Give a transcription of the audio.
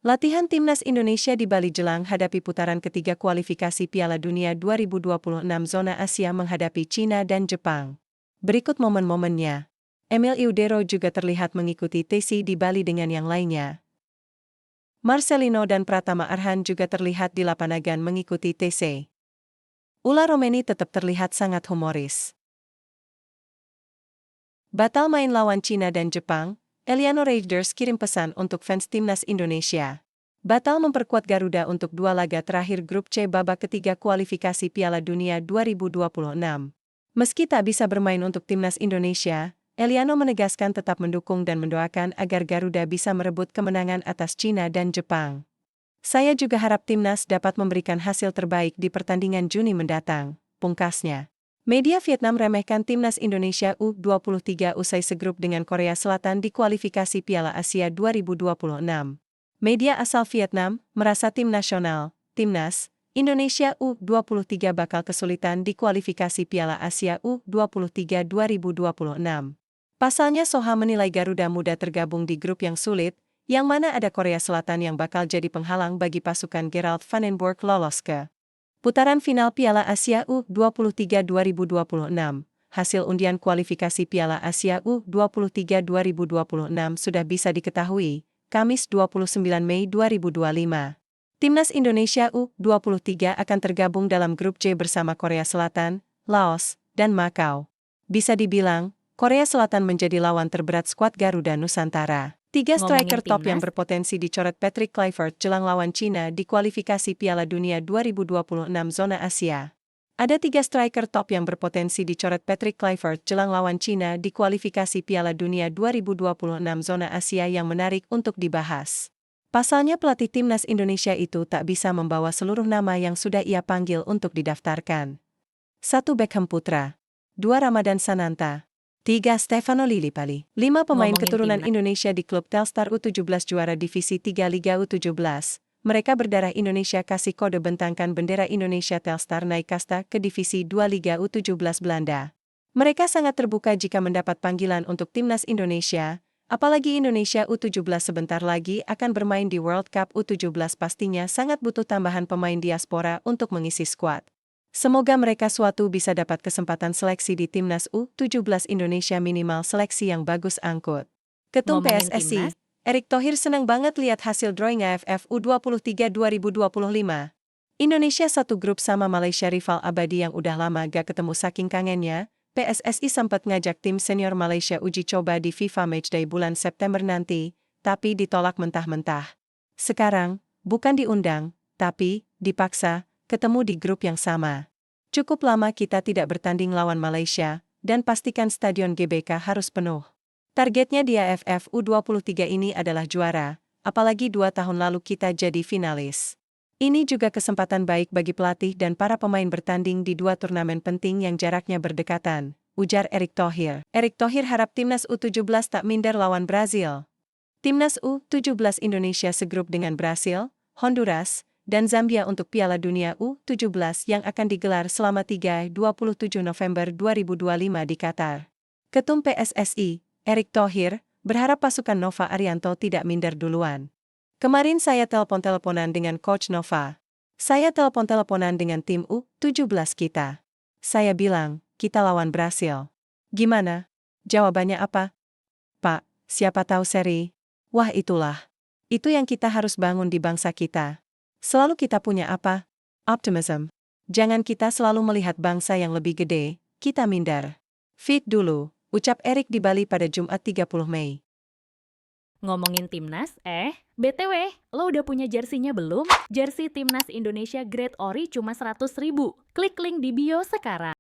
Latihan Timnas Indonesia di Bali jelang hadapi putaran ketiga kualifikasi Piala Dunia 2026 zona Asia menghadapi Cina dan Jepang. Berikut momen-momennya. Emil Eudero juga terlihat mengikuti TC di Bali dengan yang lainnya. Marcelino dan Pratama Arhan juga terlihat di Lapanagan mengikuti TC. Ula Romeni tetap terlihat sangat humoris. Batal main lawan Cina dan Jepang, Eliano Raiders kirim pesan untuk fans Timnas Indonesia. Batal memperkuat Garuda untuk dua laga terakhir grup C babak ketiga kualifikasi Piala Dunia 2026. Meski tak bisa bermain untuk Timnas Indonesia, Eliano menegaskan tetap mendukung dan mendoakan agar Garuda bisa merebut kemenangan atas Cina dan Jepang. Saya juga harap Timnas dapat memberikan hasil terbaik di pertandingan Juni mendatang, pungkasnya. Media Vietnam remehkan Timnas Indonesia U23 usai segrup dengan Korea Selatan di kualifikasi Piala Asia 2026. Media asal Vietnam merasa tim nasional, Timnas, Indonesia U23 bakal kesulitan di kualifikasi Piala Asia U23 2026. Pasalnya Soha menilai Garuda mudah tergabung di grup yang sulit, yang mana ada Korea Selatan yang bakal jadi penghalang bagi pasukan Gerald Vandenborg lolos ke putaran final Piala Asia U23 2026. Hasil undian kualifikasi Piala Asia U23 2026 sudah bisa diketahui, Kamis 29 Mei 2025. Timnas Indonesia U23 akan tergabung dalam grup C bersama Korea Selatan, Laos, dan Makau. Bisa dibilang, Korea Selatan menjadi lawan terberat skuad Garuda Nusantara. Tiga striker top yang berpotensi dicoret Patrick Kluivert jelang lawan Cina di kualifikasi Piala Dunia 2026 zona Asia. Ada tiga striker top yang berpotensi dicoret Patrick Kluivert jelang lawan Cina di kualifikasi Piala Dunia 2026 zona Asia yang menarik untuk dibahas. Pasalnya pelatih Timnas Indonesia itu tak bisa membawa seluruh nama yang sudah ia panggil untuk didaftarkan. 1. Beckham Putra. 2. Ramadan Sananta. 3. Stefano Lillipali. 5 pemain keturunan Indonesia di klub Telstar U17 juara Divisi 3 Liga U17. Mereka berdarah Indonesia kasih kode bentangkan bendera Indonesia. Telstar naik kasta ke Divisi 2 Liga U17 Belanda. Mereka sangat terbuka jika mendapat panggilan untuk Timnas Indonesia, apalagi Indonesia U17 sebentar lagi akan bermain di World Cup U17 pastinya sangat butuh tambahan pemain diaspora untuk mengisi skuad. Semoga mereka suatu bisa dapat kesempatan seleksi di Timnas U17 Indonesia minimal seleksi yang bagus angkut. Ketum PSSI, Erick Thohir senang banget lihat hasil drawing AFF U23 2025. Indonesia satu grup sama Malaysia rival abadi yang udah lama gak ketemu saking kangennya, PSSI sempat ngajak tim senior Malaysia uji coba di FIFA Matchday bulan September nanti, tapi ditolak mentah-mentah. Sekarang, bukan diundang, tapi dipaksa ketemu di grup yang sama. Cukup lama kita tidak bertanding lawan Malaysia, dan pastikan stadion GBK harus penuh. Targetnya di AFF U23 ini adalah juara, apalagi 2 tahun lalu kita jadi finalis. Ini juga kesempatan baik bagi pelatih dan para pemain bertanding di 2 turnamen penting yang jaraknya berdekatan, ujar Erick Thohir. Erick Thohir harap Timnas U17 tak minder lawan Brazil. Timnas U17 Indonesia segrup dengan Brasil, Honduras, dan Zambia untuk Piala Dunia U17 yang akan digelar selama 3-27 November 2025 di Qatar. Ketum PSSI, Erick Thohir, berharap pasukan Nova Arianto tidak minder duluan. Kemarin saya telepon-teleponan dengan Coach Nova. Saya telepon-teleponan dengan tim U17 kita. Saya bilang, kita lawan Brasil. Gimana? Jawabannya apa? Pak, siapa tahu seri? Wah itulah. Itu yang kita harus bangun di bangsa kita. Selalu kita punya apa? Optimism. Jangan kita selalu melihat bangsa yang lebih gede, kita minder. Fit dulu, ucap Erick di Bali pada Jumat 30 Mei. Ngomongin Timnas, BTW, lo udah punya jersinya belum? Jersey Timnas Indonesia Grade Ori cuma 100.000. Klik link di bio sekarang.